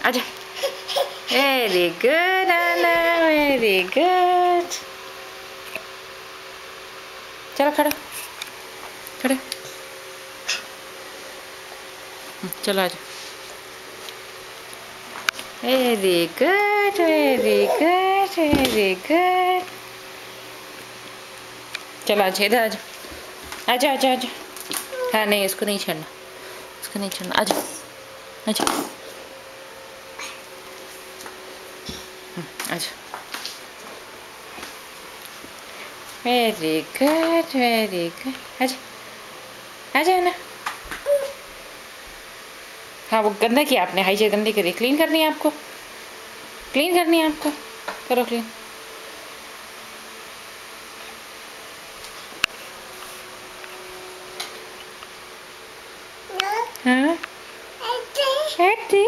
आजा। Very good आना, very good. चलो खड़ो खड़ो, चलो आजा। Very good, very good, very good. चलो आजा, इधर आजा, आजा आजा आजा। हाँ नहीं, इसको नहीं छेड़ना, इसको नहीं छेड़ना। आजा आजा आजा। Very good, very good. आजा आजा ना। हाँ वो गंदा किया आपने, हाइजीन गंदी करी। क्लीन करनी है आपको, क्लीन करनी है आपको, करो क्लीन। हाँ आटी आटी